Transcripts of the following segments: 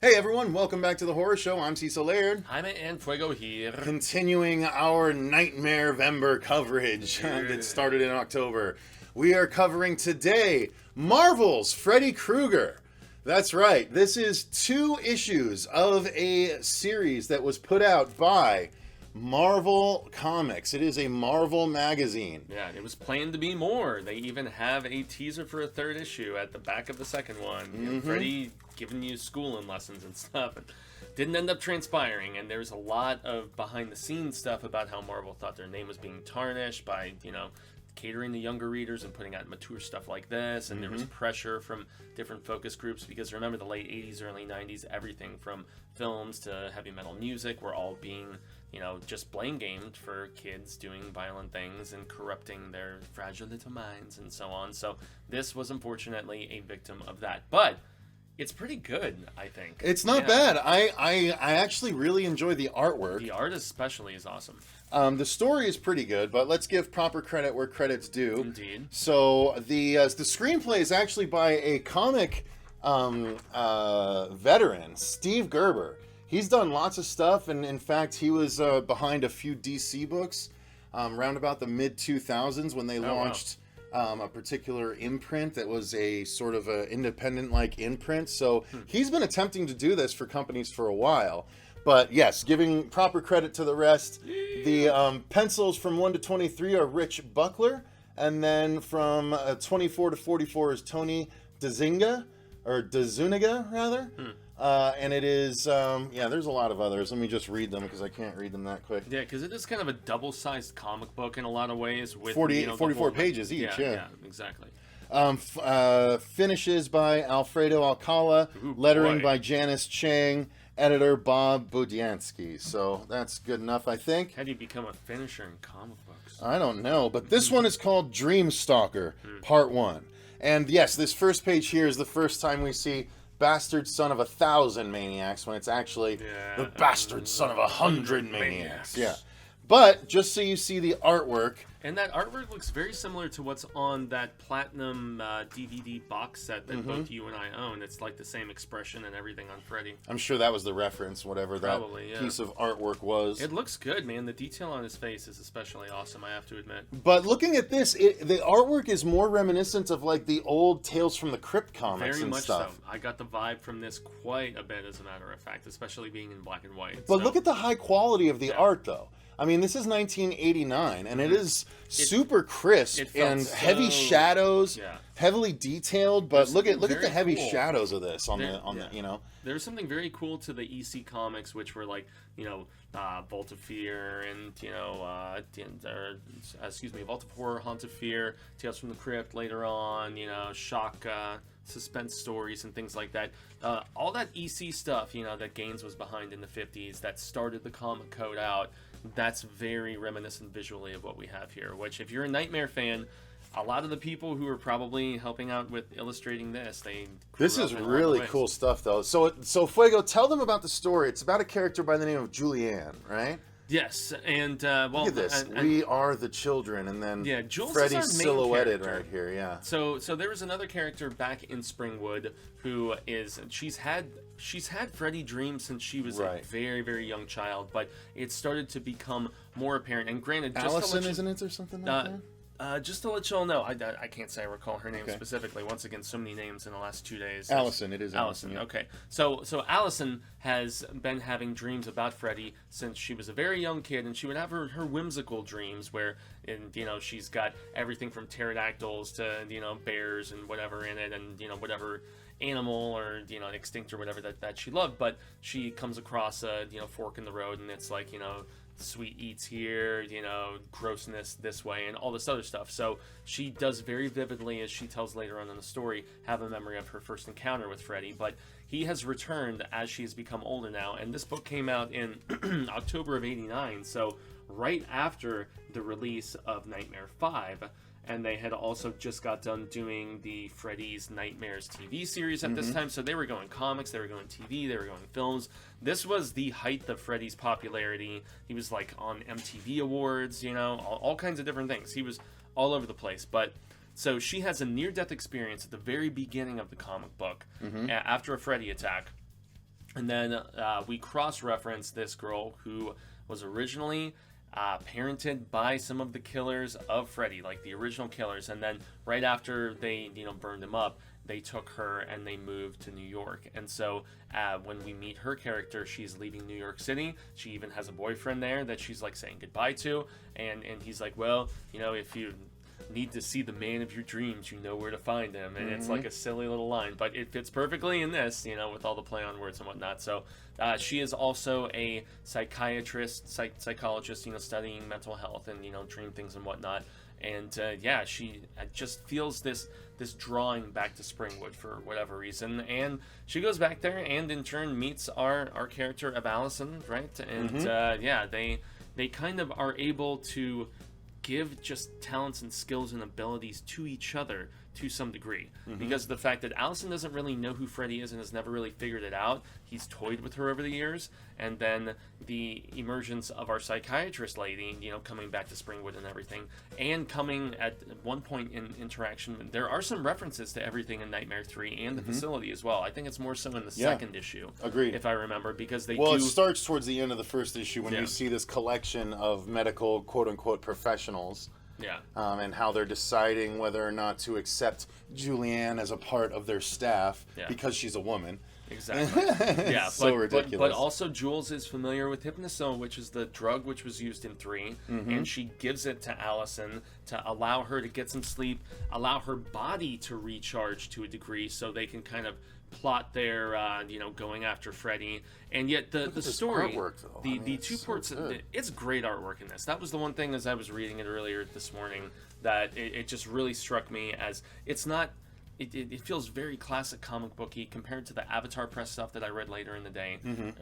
Hey everyone, welcome back to the Horror Show. I'm Cecil Laird. Jaime and Fuego here. Continuing our Nightmare-vember coverage that started in October. We are covering today Marvel's Freddy Krueger. That's right, this is 2 issues of a series that was put out by Marvel Comics. It is a Marvel magazine. Yeah, it was planned to be more. They even have a teaser for a 3rd issue at the back of the 2nd one. Mm-hmm. Freddy giving you schooling lessons and stuff. And didn't end up transpiring, and there's a lot of behind-the-scenes stuff about how Marvel thought their name was being tarnished by, catering to younger readers and putting out mature stuff like this, and there was pressure from different focus groups, because remember the late 80s, early 90s, everything from films to heavy metal music were all being, just blame gamed for kids doing violent things and corrupting their fragile little minds and so on. So this was unfortunately a victim of that. But it's pretty good, I think. It's not bad. I actually really enjoy the artwork. The art especially is awesome. The story is pretty good, but let's give proper credit where credit's due. Indeed. So the screenplay is actually by a comic veteran, Steve Gerber. He's done lots of stuff, and in fact, he was behind a few DC books around about the mid-2000s when they launched a particular imprint that was a sort of a independent-like imprint. So he's been attempting to do this for companies for a while. But yes, giving proper credit to the rest. The pencils from 1 to 23 are Rich Buckler, and then from 24 to 44 is Tony DeZuniga, rather. And it is, there's a lot of others. Let me just read them because I can't read them that quick. Yeah, because it is kind of a double-sized comic book in a lot of ways. With 44 pages each, yeah, exactly. Finishes by Alfredo Alcala, lettering by Janice Chang, editor Bob Budiansky. So that's good enough, I think. How do you become a finisher in comic books? I don't know, but this one is called Dream Stalker, Part 1. And yes, this first page here is the first time we see bastard son of 1,000 maniacs, when it's actually the bastard son of 100 maniacs. Yeah. But just so you see the artwork. And that artwork looks very similar to what's on that Platinum DVD box set that both you and I own. It's like the same expression and everything on Freddy. I'm sure that was the reference, whatever piece of artwork was. It looks good, man. The detail on his face is especially awesome, I have to admit. But looking at this, the artwork is more reminiscent of like the old Tales from the Crypt comics very and much stuff. So. I got the vibe from this quite a bit, as a matter of fact, especially being in black and white. But look at the high quality of the art, though. I mean, this is 1989, and it is super crisp and heavy shadows, heavily detailed. But look at the heavy shadows of this on the. There's something very cool to the EC comics, which were like Vault of Fear and Vault of Horror, Haunt of Fear, Tales from the Crypt later on. Shock. Suspense stories and things like that. All that EC stuff, that Gaines was behind in the 50s, that started the comic code out. That's very reminiscent visually of what we have here, which if you're a Nightmare fan, a lot of the people who are probably helping out with illustrating this is really cool stuff, though. So Fuego, tell them about the story. It's about a character by the name of Julianne, right? Yes, and look at this. We are the children, and then Freddy's silhouetted right here. Yeah. So there was another character back in Springwood who she's had Freddy dreams since she was a very, very young child, but it started to become more apparent. And granted, Allison, isn't it, or something like that? Just to let you all know, I can't say I recall her name specifically. Once again, so many names in the last 2 days. Allison, it is Allison. Yeah. Okay, so Allison has been having dreams about Freddy since she was a very young kid, and she would have her whimsical dreams where, she's got everything from pterodactyls to bears and whatever in it, and whatever animal or extinct or whatever that she loved. But she comes across a fork in the road, and it's like sweet eats here, grossness this way, and all this other stuff. So she does very vividly, as she tells later on in the story, have a memory of her first encounter with Freddy. But he has returned as she has become older now, and this book came out in October of '89, so right after the release of Nightmare 5. And they had also just got done doing the Freddy's Nightmares TV series at this time. So they were going comics, they were going TV, they were going films. This was the height of Freddy's popularity. He was like on MTV Awards, all kinds of different things. He was all over the place. But so she has a near-death experience at the very beginning of the comic book after a Freddy attack. And then we cross-reference this girl who was originally parented by some of the killers of Freddy, like the original killers. And then right after they, burned him up, they took her and they moved to New York. And so when we meet her character, she's leaving New York City. She even has a boyfriend there that she's like saying goodbye to. And he's like, well, if you need to see the man of your dreams, you know where to find him. And it's like a silly little line, but it fits perfectly in this, with all the play on words and whatnot. So she is also a psychiatrist, psychologist, studying mental health and, dream things and whatnot. And she just feels this drawing back to Springwood for whatever reason, and she goes back there and in turn meets our character of Allison, right? And they kind of are able to give just talents and skills and abilities to each other to some degree, because of the fact that Allison doesn't really know who Freddy is and has never really figured it out. He's toyed with her over the years, and then the emergence of our psychiatrist lady, coming back to Springwood and everything, and coming at one point in interaction, there are some references to everything in Nightmare 3 and the facility as well. I think it's more so in the second issue. Agreed. If I remember, because it starts towards the end of the first issue when you see this collection of medical, quote-unquote, professionals. Yeah. And how they're deciding whether or not to accept Julianne as a part of their staff because she's a woman. Exactly. Yeah, so ridiculous. But also Jules is familiar with hypnosome, which is the drug which was used in 3, and she gives it to Allison to allow her to get some sleep, allow her body to recharge to a degree so they can kind of plot their going after Freddy. And yet the story artwork, though. the two parts, it's great artwork in this. That was the one thing as I was reading it earlier this morning that it just really struck me as it's not. It feels very classic comic booky compared to the Avatar press stuff that I read later in the day, and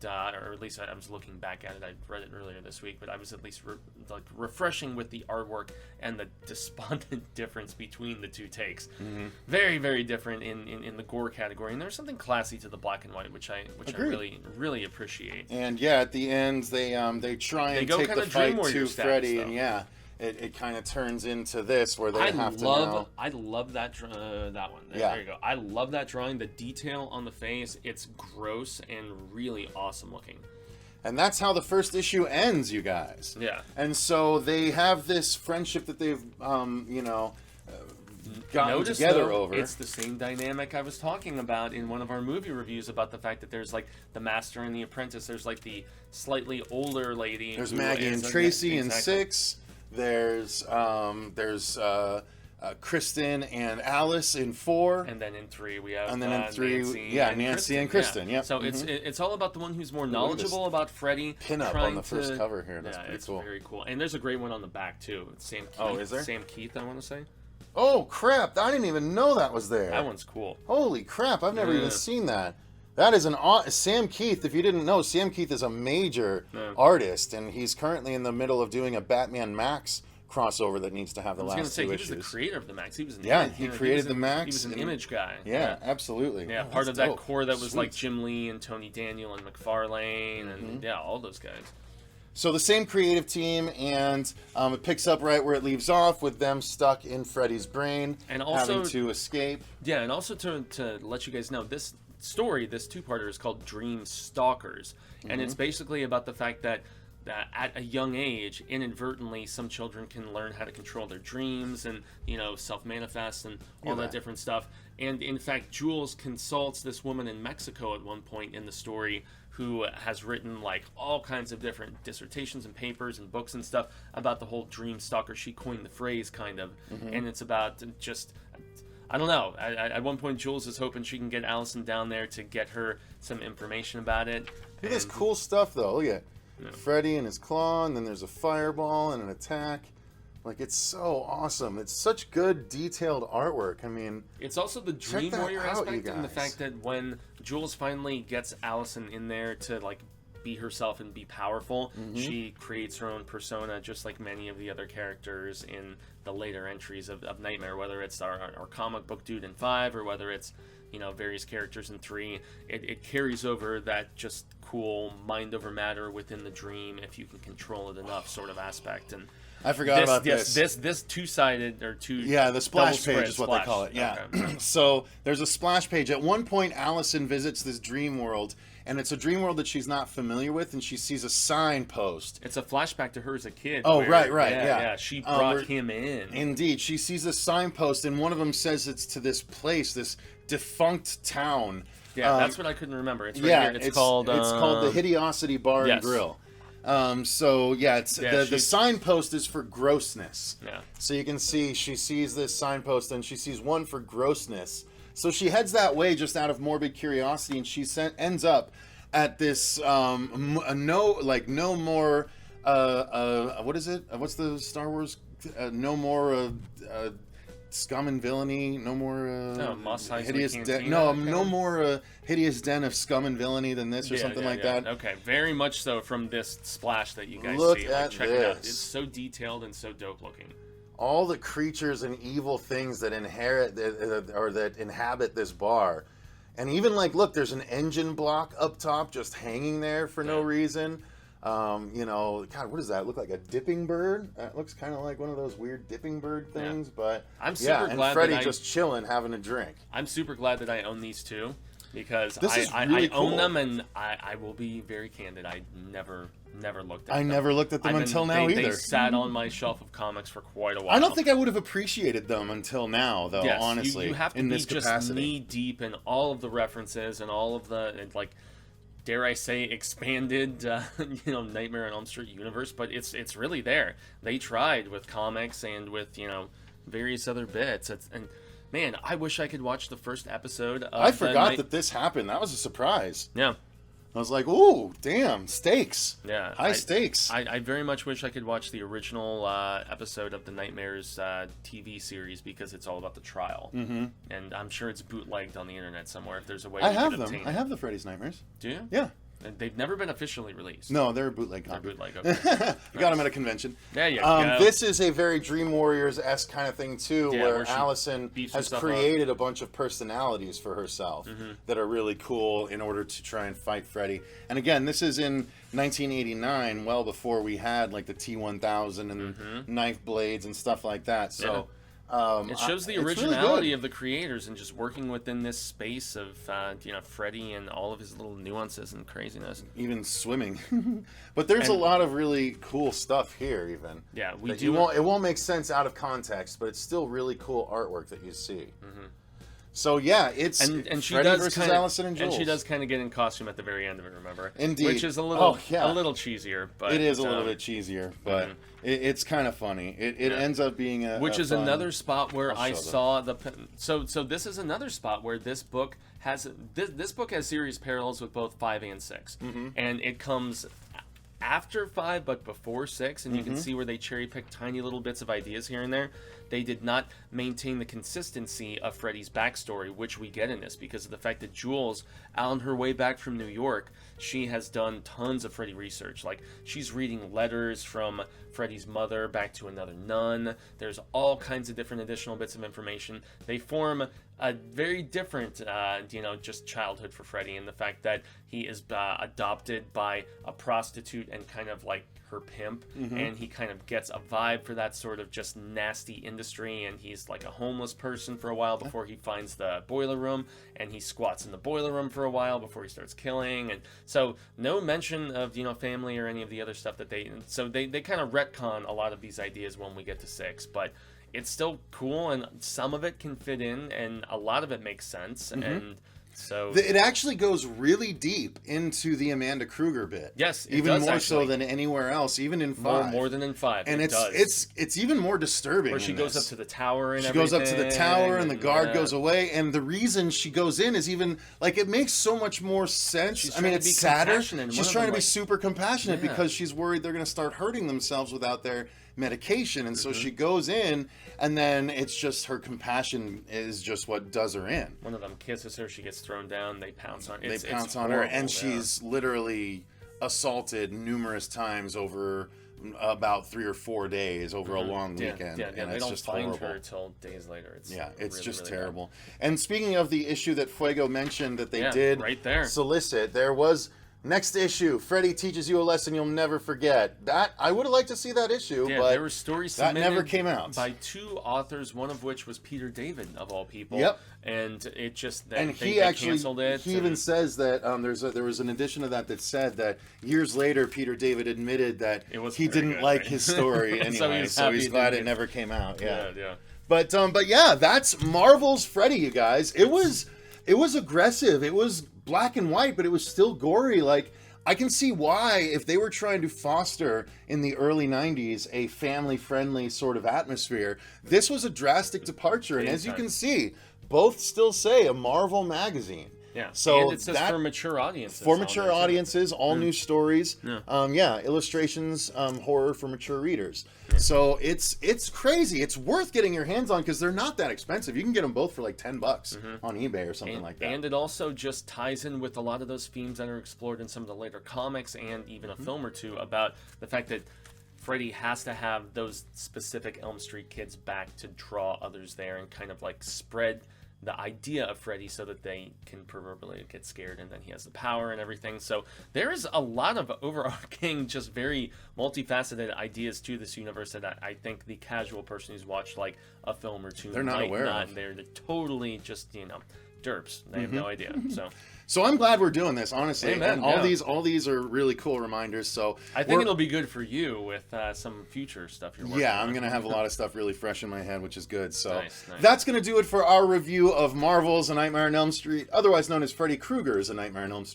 or at least I was looking back at it. I read it earlier this week, but I was at least refreshing with the artwork and the despondent difference between the two takes. Very, very different in the gore category, and there's something classy to the black and white, which I really, really appreciate. And at the end they try and take the fight to Freddy, and It kind of turns into this where they have to now... I love that that one. There you go. I love that drawing. The detail on the face, it's gross and really awesome looking. And that's how the first issue ends, you guys. Yeah. And so they have this friendship that they've, gotten together over. It's the same dynamic I was talking about in one of our movie reviews about the fact that there's like the master and the apprentice. There's like the slightly older lady. There's Maggie and Tracy in 6. There's Kristen and Alice in 4, and then in 3 we have Nancy and Kristen. Yeah. So it's all about the one who's more knowledgeable about Freddy. Pin up on the first cover here. That's pretty cool. Very cool. And there's a great one on the back too. It's Sam Keith. Oh, is there? Sam Keith, I want to say. Oh crap! I didn't even know that was there. That one's cool. Holy crap! I've never even seen that. That is Sam Keith. If you didn't know, Sam Keith is a major artist, and he's currently in the middle of doing a Batman Max crossover that needs to have the last 2 issues. He was the creator of the Max. He was he created the Max. He was an image guy. Yeah, absolutely. Yeah, part of that core that was like Jim Lee and Tony Daniel and McFarlane and all those guys. So the same creative team, and it picks up right where it leaves off with them stuck in Freddy's brain, and also having to escape. Yeah, and also to let you guys know, this story, this 2-parter, is called Dream Stalkers, and it's basically about the fact that at a young age, inadvertently, some children can learn how to control their dreams and self-manifest and all that different stuff. And in fact, Jules consults this woman in Mexico at one point in the story who has written like all kinds of different dissertations and papers and books and stuff about the whole dream stalker. She coined the phrase kind of, and it's about just, I don't know. At one point, Jules is hoping she can get Allison down there to get her some information about it. Look at this cool stuff, though. Look at Freddy and his claw, and then there's a fireball and an attack. Like, it's so awesome. It's such good, detailed artwork. I mean, it's also the Dream Warrior aspect, and the fact that when Jules finally gets Allison in there to like be herself and be powerful, she creates her own persona, just like many of the other characters in the later entries of Nightmare, whether it's our comic book dude in 5 or whether it's various characters in 3. It carries over that just cool mind over matter within the dream if you can control it enough sort of aspect. And I forgot about this. This two-sided or two. Yeah, the splash page is what they call it. Yeah. Okay. So there's a splash page. At one point, Allison visits this dream world, and it's a dream world that she's not familiar with, and she sees a signpost. It's a flashback to her as a kid. Oh, where, right, yeah. She brought him in. Indeed, she sees a signpost, and one of them says it's to this place, this defunct town. Yeah, that's what I couldn't remember. It's right here. It's called the Hideosity Bar and Grill. The signpost is for grossness. Yeah. So you can see she sees this signpost, and she sees one for grossness. So she heads that way just out of morbid curiosity, and she ends up at this no more what is it? What's the Star Wars? No more scum and villainy. No more hideous den. No more hideous den of scum and villainy than this, or something like that. Okay, very much so from this splash that you guys Look see. at Check this. it out. It's so detailed and so dope looking. All the creatures and evil things that that inhabit this bar. And even look, there's an engine block up top just hanging there for no reason. God, what does that look like? A dipping bird? That looks kind of like one of those weird dipping bird things, but I'm super glad Freddy that just chilling, having a drink. I'm super glad that I own these two, because I own them, and I will be very candid. I never looked at them. I never looked at them until now either. They sat on my shelf of comics for quite a while. I don't think I would have appreciated them until now, though, honestly. You have to be just knee deep in all of the references and all of the, dare I say, expanded, Nightmare on Elm Street universe, but it's really there. They tried with comics and with, various other bits. And man, I wish I could watch the first episode of I forgot that this happened. That was a surprise. Yeah. I was like, ooh, damn, stakes. Yeah. High stakes. I very much wish I could watch the original episode of the Nightmares TV series, because it's all about the trial. Mm-hmm. And I'm sure it's bootlegged on the internet somewhere if there's a way to obtain it. I have the Freddy's Nightmares. Do you? Yeah. They've never been officially released. No, they're a bootleg copy. They're bootleg, okay. You got them at a convention. There you go. This is a very Dream Warriors-esque kind of thing, too, where Allison has created a bunch of personalities for herself that are really cool in order to try and fight Freddy. And again, this is in 1989, well before we had the T-1000 and knife blades and stuff like that. So it shows the originality of the creators and just working within this space of Freddy and all of his little nuances and craziness. Even swimming. But there's a lot of really cool stuff here, even. Yeah, it won't make sense out of context, but it's still really cool artwork that you see. Mm-hmm. So yeah, it's Freddy versus Allison and Jules. And she does kind of get in costume at the very end of it, remember? Indeed. Which is a little cheesier. But it is a little bit cheesier, but it's kind of funny. It ends up being another spot where I saw the... So this is another spot where this book has... This book has serious parallels with both 5 and 6. Mm-hmm. And it comes after 5 but before 6, and you can see where they cherry pick tiny little bits of ideas here and there. They did not maintain the consistency of Freddy's backstory, which we get in this, because of the fact that Jules, on her way back from New York, she has done tons of Freddy research. She's reading letters from Freddy's mother back to another nun. There's all kinds of different additional bits of information. They form a very different, just childhood for Freddy, and the fact that he is adopted by a prostitute and kind of her pimp, and he kind of gets a vibe for that sort of just nasty industry, and he's a homeless person for a while before he finds the boiler room, and he squats in the boiler room for a while before he starts killing. And so no mention of family or any of the other stuff that they kind of retcon a lot of these ideas when we get to 6, but it's still cool, and some of it can fit in, and a lot of it makes sense. And so it actually goes really deep into the Amanda Krueger bit. Yes, even more so than anywhere else, even in 5. More than in 5, and it's even more disturbing. Where she goes up to the tower and she goes up to the tower, and the guard goes away, and the reason she goes in is even it makes so much more sense. It's sadder. She's trying to be super compassionate because she's worried they're going to start hurting themselves without their medication, and so she goes in, and then it's just her compassion is just what does her in. One of them kisses her, she gets thrown down, they pounce on her. They pounce on her, and she's literally assaulted numerous times over about 3 or 4 days over a long weekend. And they it's don't just find horrible. her until days later. It's really, just really terrible. Bad. And speaking of the issue that Fuego mentioned that they did right there. solicit, there was Next issue, Freddy teaches you a lesson you'll never forget. That I would have liked to see that issue, Yeah, but there were stories that submitted never came out by 2 authors, one of which was Peter David, of all people. Yep. And it just and they he actually canceled it. He even says that there was an edition of that said that years later Peter David admitted that he didn't like his story anyway, so he's glad it never came out. Yeah. But yeah, that's Marvel's Freddy, you guys. It was aggressive. It was black and white, but it was still gory. Like, I can see why, if they were trying to foster in the early 90s a family-friendly sort of atmosphere, this was a drastic departure. And as you can see, both still say a Marvel magazine. Yeah, so and it says for mature audiences. For mature audiences, all new stories. Yeah. Illustrations, horror for mature readers. Yeah. So it's crazy. It's worth getting your hands on because they're not that expensive. You can get them both for like $10 on eBay or something like that. And it also just ties in with a lot of those themes that are explored in some of the later comics and even a film or two about the fact that Freddy has to have those specific Elm Street kids back to draw others there and kind of like spread the idea of Freddy so that they can proverbially get scared, and then he has the power and everything. So there is a lot of overarching, just very multifaceted ideas to this universe that I think the casual person who's watched like a film or two they're not aware of. They're totally just, derps. They have no idea. So I'm glad we're doing this, honestly. Amen, and all these are really cool reminders. So I think it'll be good for you with some future stuff you're working on. Yeah, I'm gonna have a lot of stuff really fresh in my head, which is good. So nice. That's gonna do it for our review of Marvel's A Nightmare on Elm Street, otherwise known as Freddy Krueger's A Nightmare on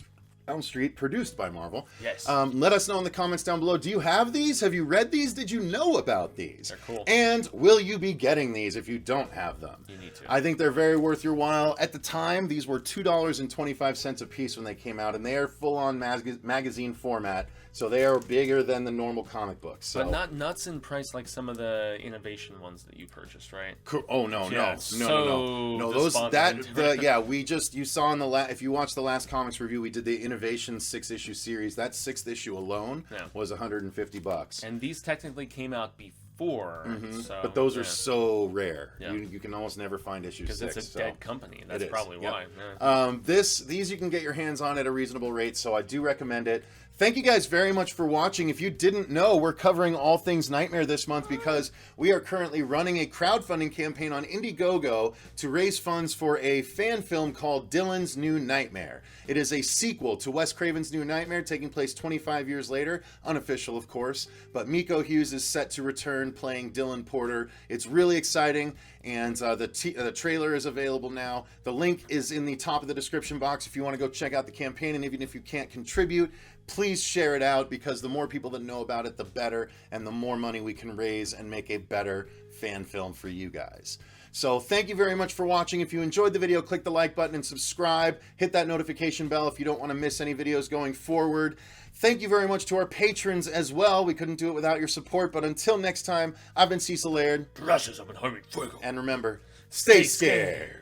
Elm Street, produced by Marvel. Yes. Let us know in the comments down below. Do you have these? Have you read these? Did you know about these? They're cool. And will you be getting these if you don't have them? You need to. I think they're very worth your while. At the time, these were $2.25 a piece when they came out, and they are full-on magazine format. So they are bigger than the normal comic books. So. But not nuts in price like some of the innovation ones that you purchased, right? Oh no. Those you saw in the if you watched the last comics review, we did the Innovation 6-issue series. That 6th issue alone was $150. And these technically came out before, so, but those are so rare. Yeah. You can almost never find issue 6 because it's a dead company. That's probably why. These you can get your hands on at a reasonable rate, so I do recommend it. Thank you guys very much for watching. If you didn't know, we're covering all things Nightmare this month because we are currently running a crowdfunding campaign on Indiegogo to raise funds for a fan film called Dylan's New Nightmare. It is a sequel to Wes Craven's New Nightmare, taking place 25 years later, unofficial of course, but Miko Hughes is set to return playing Dylan Porter. It's really exciting, and the trailer is available now. The link is in the top of the description box if you want to go check out the campaign, and even if you can't contribute, please share it out because the more people that know about it, the better, and the more money we can raise and make a better fan film for you guys. So thank you very much for watching. If you enjoyed the video, click the like button and subscribe. Hit that notification bell if you don't want to miss any videos going forward. Thank you very much to our patrons as well. We couldn't do it without your support, but until next time, I've been Cecil Laird. Gracias, I've been Jaime Fuego. And remember, stay scared.